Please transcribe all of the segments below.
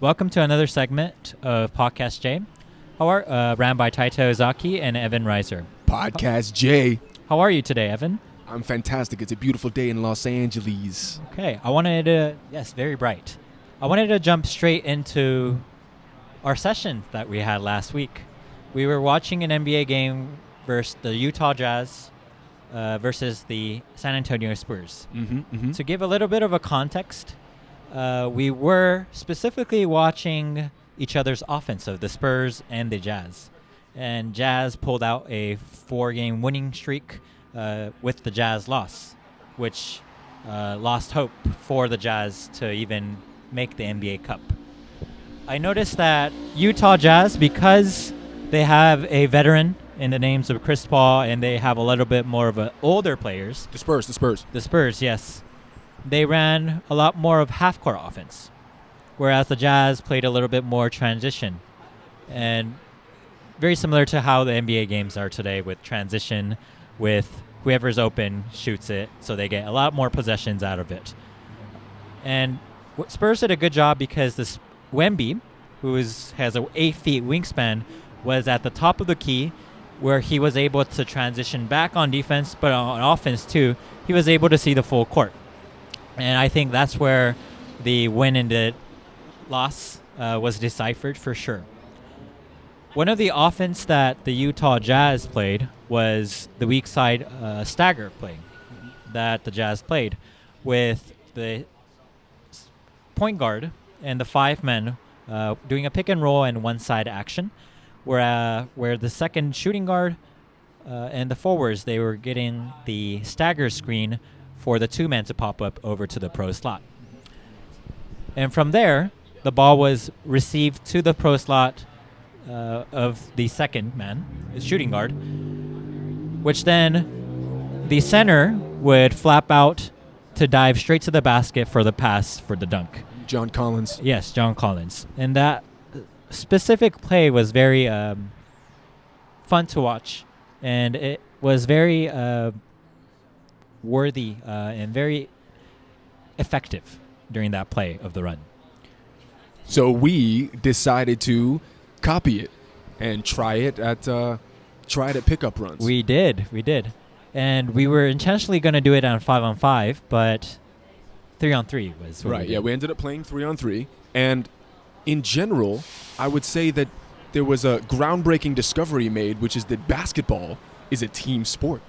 Welcome to another segment of Podcast J. Ran by Taito Ozaki and Evan Reiser. Podcast J. How are you today, Evan? I'm fantastic. It's a beautiful day in Los Angeles. Okay, very bright. I wanted to jump straight into our session that we had last week. We were watching an NBA game versus the Utah Jazz versus the San Antonio Spurs. To give a little bit of a context, we were specifically watching each other's offense of the Spurs and the Jazz. And Jazz pulled out a 4-game winning streak with the Jazz loss, which lost hope for the Jazz to even make the NBA Cup. I noticed that Utah Jazz, because they have a veteran in the names of Chris Paul and they have a little bit more of older players. The Spurs. The Spurs, yes. They ran a lot more of half-court offense, whereas the Jazz played a little bit more transition. And very similar to how the NBA games are today with transition, with whoever's open shoots it, so they get a lot more possessions out of it. And Spurs did a good job because this Wemby, who has an 8-foot wingspan, was at the top of the key where he was able to transition back on defense, but on offense too, he was able to see the full court. And I think that's where the win and the loss was deciphered for sure. One of the offense that the Utah Jazz played was the weak side stagger play that the Jazz played with the point guard and the 5 men doing a pick and roll and one side action, where the second shooting guard and the forwards, they were getting the stagger screen for the 2 men to pop up over to the pro slot. And from there, the ball was received to the pro slot of the second man, the shooting guard, which then the center would flap out to dive straight to the basket for the pass for the dunk. John Collins. Yes, John Collins. And that specific play was very fun to watch, and it was very worthy and very effective during that play of the run. So we decided to copy it and try it at pickup runs. We did. And we were intentionally going to do it on 5-on-5, but 3-on-3 was what right. Yeah, we ended up playing 3-on-3, and in general, I would say that there was a groundbreaking discovery made, which is that basketball is a team sport.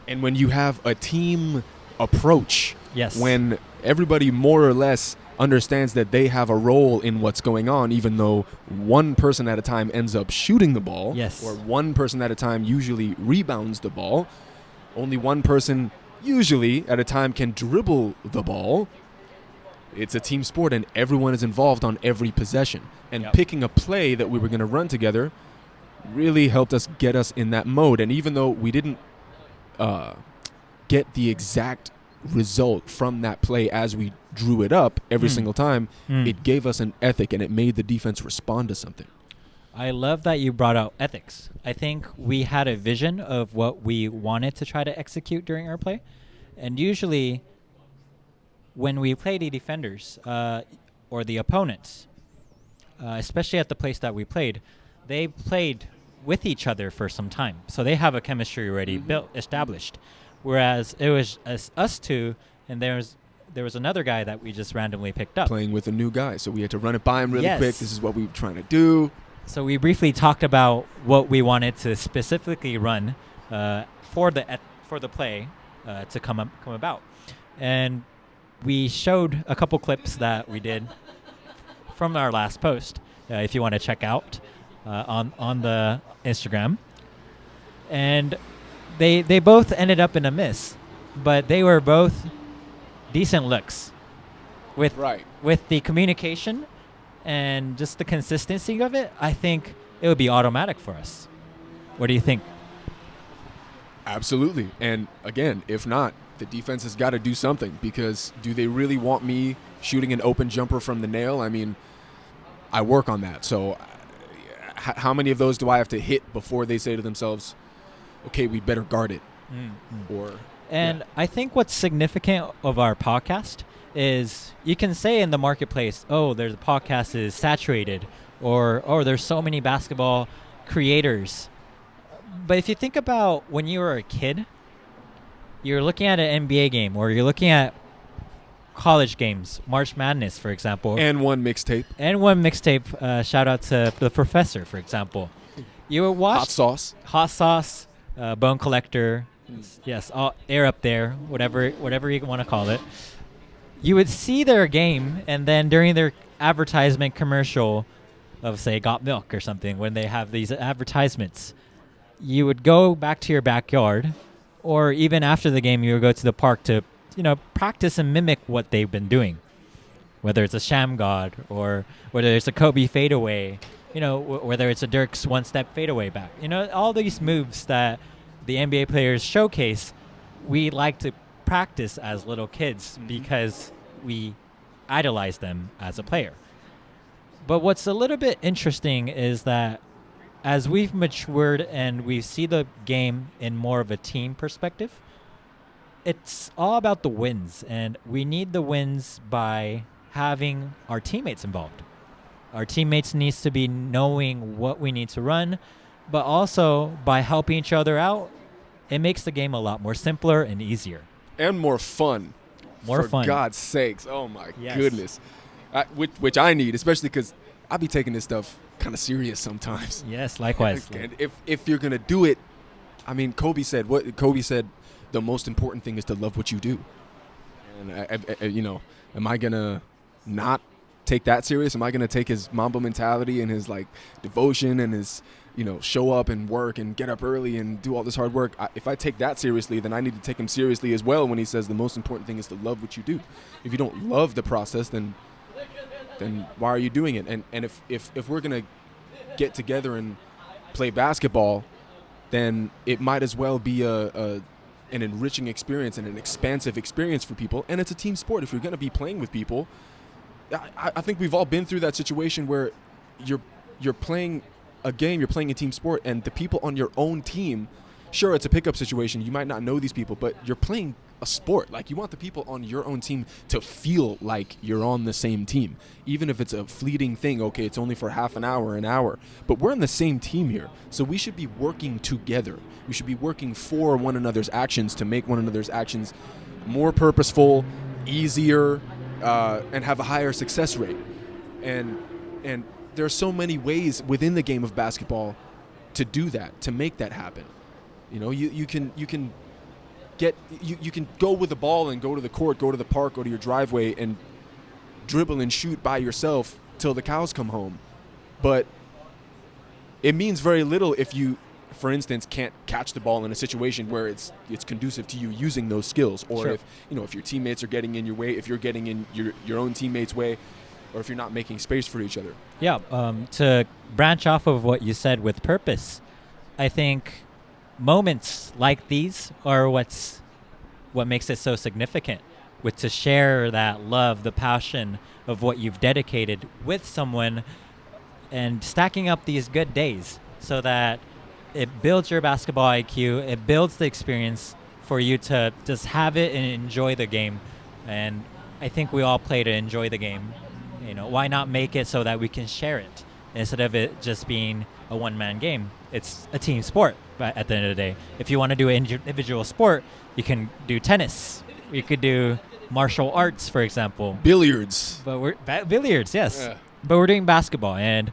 And when you have a team approach, yes, when everybody more or less understands that they have a role in what's going on, even though one person at a time ends up shooting the ball, yes, or one person at a time usually rebounds the ball, only one person usually at a time can dribble the ball. It's a team sport, and everyone is involved on every possession. And picking a play that we were going to run together really helped us get us in that mode. And even though we didn't get the exact result from that play as we drew it up every single time, it gave us an ethic, and it made the defense respond to something. I love that you brought out ethics. I think we had a vision of what we wanted to try to execute during our play. And usually when we play the defenders or the opponents, especially at the place that we played, they played with each other for some time. So they have a chemistry already established. Whereas it was us two, and there was another guy that we just randomly picked up. Playing with a new guy, so we had to run it by him really quick. This is what we were trying to do. So we briefly talked about what we wanted to specifically run for the play to come about. And we showed a couple clips that we did from our last post, if you want to check out on the Instagram. And they both ended up in a miss, but they were both decent looks with the communication and just the consistency of it. I think it would be automatic for us. What do you think? Absolutely. And again, if not, the defense has got to do something, because do they really want me shooting an open jumper from the nail? I mean, I work on that. So how many of those do I have to hit before they say to themselves, okay, we better guard it? I think what's significant of our podcast is you can say in the marketplace, oh, there's a podcast is saturated, or oh, there's so many basketball creators. But if you think about when you were a kid, you're looking at an NBA game, or you're looking at college games, March Madness, for example, And one mixtape. and one mixtape. Shout out to the Professor, for example. You would watch Hot sauce. Hot Sauce, Bone Collector, yes, all air up there, whatever you want to call it. You would see their game, and then during their advertisement commercial of, say, Got Milk or something, when they have these advertisements, you would go back to your backyard, or even after the game, you would go to the park to, practice and mimic what they've been doing. Whether it's a Sham God, or whether it's a Kobe fadeaway, whether it's a Dirk's one-step fadeaway back. All these moves that the NBA players showcase, we like to practice as little kids because we idolize them as a player. But what's a little bit interesting is that as we've matured and we see the game in more of a team perspective, it's all about the wins, and we need the wins by having our teammates involved. Our teammates needs to be knowing what we need to run, but also by helping each other out, it makes the game a lot more simpler and easier. And more fun. More For fun. God's sakes. Oh, my Yes. goodness. Which I need, especially because I be taking this stuff kind of serious sometimes. Yes, likewise. And if you're going to do it, I mean, Kobe said, the most important thing is to love what you do. And, am I going to not take that serious? Am I going to take his Mamba mentality and his, devotion and his, show up and work and get up early and do all this hard work? If I take that seriously, then I need to take him seriously as well when he says the most important thing is to love what you do. If you don't love the process, then why are you doing it? And if we're going to get together and play basketball, then it might as well be an enriching experience and an expansive experience for people. And it's a team sport. If you're going to be playing with people, I think we've all been through that situation where you're playing a game, you're playing a team sport, and the people on your own team, sure, it's a pickup situation. You might not know these people, but you're playing a sport. You want the people on your own team to feel like you're on the same team, even if it's a fleeting thing. Okay, it's only for half an hour, but we're on the same team here, so we should be working together. We should be working for one another's actions to make one another's actions more purposeful, easier, and have a higher success rate. And there are so many ways within the game of basketball to do that, to make that happen. You can go with the ball and go to the court, go to the park, go to your driveway and dribble and shoot by yourself till the cows come home. But it means very little if you, for instance, can't catch the ball in a situation where it's conducive to you using those skills, or Sure. if your teammates are getting in your way, if you're getting in your own teammates' way, or if you're not making space for each other. Yeah, to branch off of what you said with purpose, I think moments like these are what makes it so significant, with to share that love, the passion of what you've dedicated with someone, and stacking up these good days so that it builds your basketball IQ, it builds the experience for you to just have it and enjoy the game. And I think we all play to enjoy the game. Why not make it so that we can share it instead of it just being a one-man game? It's a team sport, but at the end of the day, if you want to do an individual sport, you can do tennis. You could do martial arts, for example. Billiards. But billiards, yes. Yeah. But we're doing basketball, and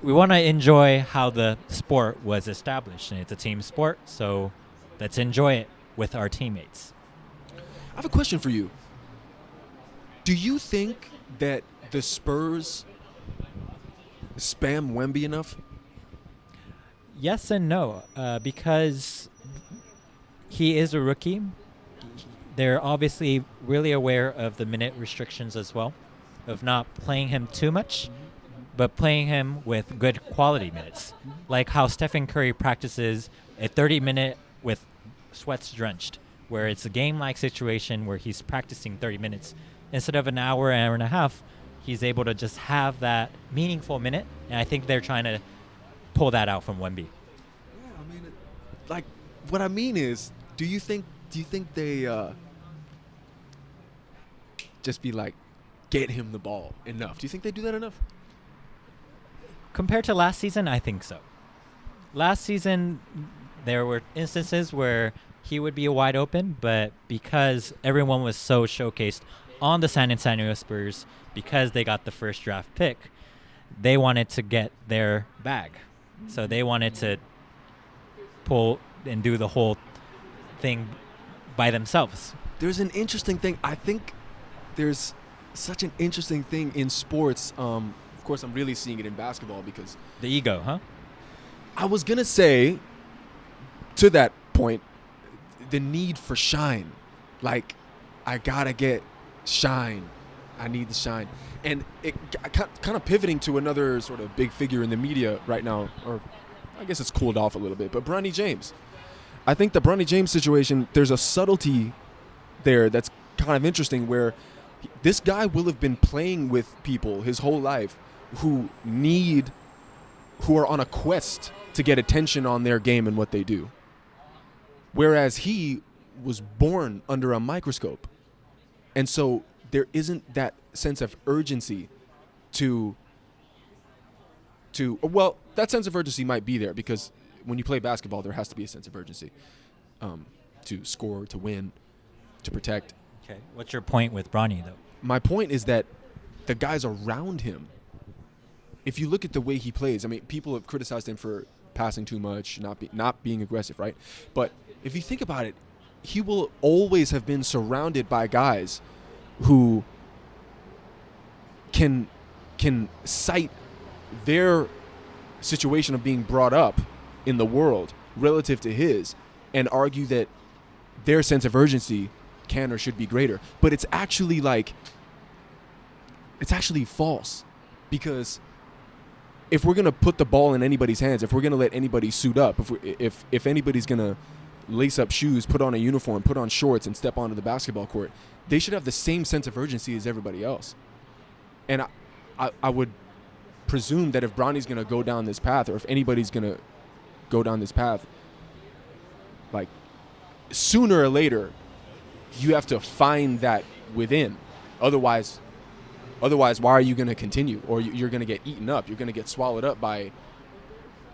we want to enjoy how the sport was established, and it's a team sport, so let's enjoy it with our teammates. I have a question for you. Do you think that the Spurs spam Wemby enough? Yes and no, because he is a rookie. They're obviously really aware of the minute restrictions as well, of not playing him too much, but playing him with good quality minutes. Like how Stephen Curry practices a 30-minute with sweats drenched, where it's a game-like situation where he's practicing 30 minutes. Instead of an hour and a half, he's able to just have that meaningful minute, and I think they're trying to pull that out from Wemby. Yeah, what I mean is, do you think they just be like, get him the ball enough. Do you think they do that enough? Compared to last season, I think so. Last season, there were instances where he would be wide open, but because everyone was so showcased on the San Antonio Spurs, because they got the first draft pick, they wanted to get their bag. So they wanted to pull and do the whole thing by themselves. There's an interesting thing. I think there's such an interesting thing in sports. Of course, I'm really seeing it in basketball because The ego, huh? I was going to say, to that point, the need for shine. Like, I got to get shine. I need the shine. And it kind of pivoting to another sort of big figure in the media right now, or I guess it's cooled off a little bit, but Bronny James. I think the Bronny James situation, there's a subtlety there that's kind of interesting where this guy will have been playing with people his whole life who are on a quest to get attention on their game and what they do. Whereas he was born under a microscope. And so there isn't that sense of urgency well, that sense of urgency might be there because when you play basketball, there has to be a sense of urgency to score, to win, to protect. Okay. What's your point with Bronny, though? My point is that the guys around him, if you look at the way he plays, I mean, people have criticized him for passing too much, not being aggressive, right? But if you think about it, he will always have been surrounded by guys who can cite their situation of being brought up in the world relative to his and argue that their sense of urgency can or should be greater. But it's actually false, because if we're going to put the ball in anybody's hands, if we're going to let anybody suit up, if anybody's going to lace up shoes, put on a uniform, put on shorts, and step onto the basketball court, they should have the same sense of urgency as everybody else. And I would presume that if Bronny's going to go down this path, or if anybody's going to go down this path, like, sooner or later, you have to find that within. Otherwise, why are you going to continue? Or you're going to get eaten up. You're going to get swallowed up by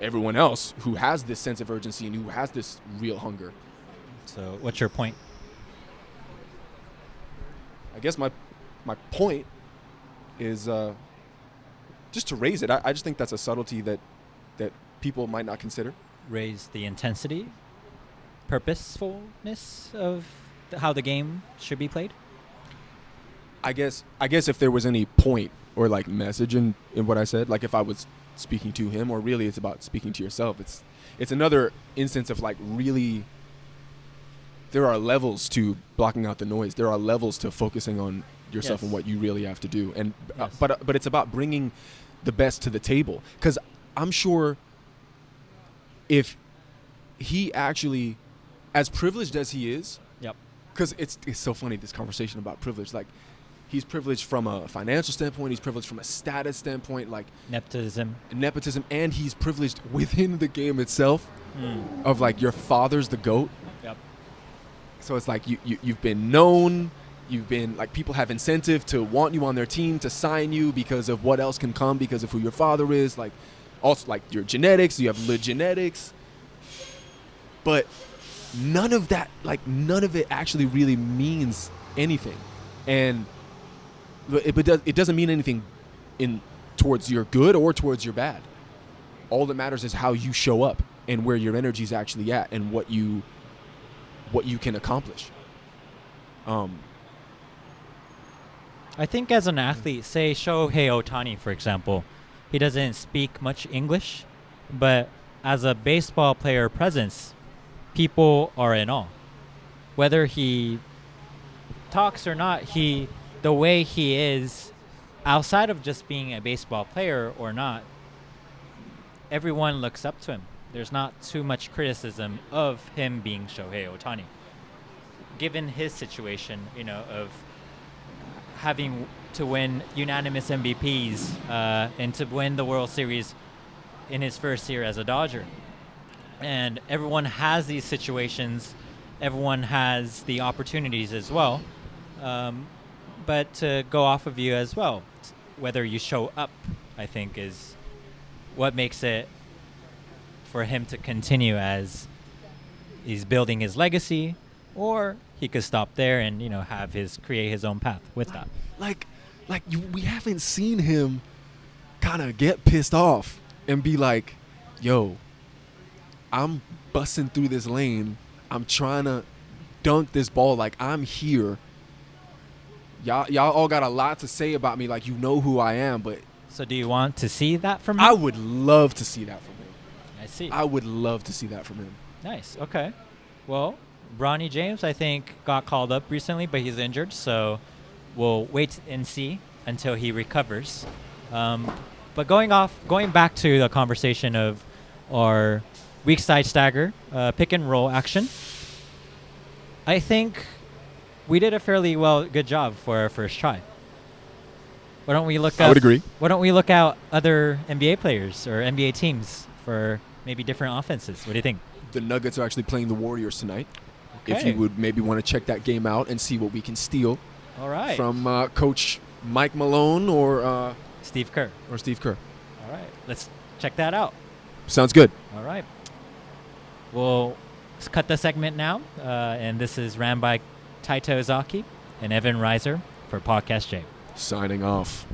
everyone else who has this sense of urgency and who has this real hunger. So what's your point? I guess my point is just to raise it. I just think that's a subtlety that people might not consider. Raise the intensity, purposefulness of how the game should be played? I guess if there was any point or like message in what I said, like if I was speaking to him, or really it's about speaking to yourself, it's another instance of like really there are levels to blocking out the noise. There are levels to focusing on yourself and what you really have to do. And Yes. but it's about bringing the best to the table, because I'm sure if he actually, as privileged as he is, Yep. because it's so funny, this conversation about privilege. Like, he's privileged from a financial standpoint, he's privileged from a status standpoint, like Nepotism. and he's privileged within the game itself of like your father's the GOAT. Yep. So it's like you've been known, you've been like, people have incentive to want you on their team, to sign you because of what else can come because of who your father is, like also like your genetics, you have good genetics. But none of it actually really means anything. And it doesn't mean anything towards your good or towards your bad. All that matters is how you show up and where your energy's actually at and what you can accomplish. I think as an athlete, say Shohei Ohtani, for example, he doesn't speak much English, but as a baseball player presence, people are in awe. Whether he talks or not, the way he is, outside of just being a baseball player or not, everyone looks up to him. There's not too much criticism of him being Shohei Ohtani. Given his situation, of having to win unanimous MVPs and to win the World Series in his first year as a Dodger. And everyone has these situations. Everyone has the opportunities as well. But But to go off of you as well, whether you show up, I think, is what makes it for him to continue as he's building his legacy, or he could stop there and have create his own path with that. We haven't seen him kind of get pissed off and be like, yo, I'm busting through this lane. I'm trying to dunk this ball. Like, I'm here. Y'all all got a lot to say about me. Like, you know who I am, but So do you want to see that from him? I would love to see that from him. I see. I would love to see that from him. Nice. Okay. Well, Bronny James, I think, got called up recently, but he's injured, so we'll wait and see until he recovers. But going back to the conversation of our weak side stagger, pick and roll action, I think we did a fairly good job for our first try. Why don't we look I would agree. Why don't we look out other NBA players or NBA teams for maybe different offenses? What do you think? The Nuggets are actually playing the Warriors tonight. Okay. If you would maybe want to check that game out and see what we can steal All right. from Coach Mike Malone or Steve Kerr. Steve Kerr. All right. Let's check that out. Sounds good. All right. We'll cut the segment now, and this is ran by Taito Ozaki and Evan Reiser for Podcast J. Signing off.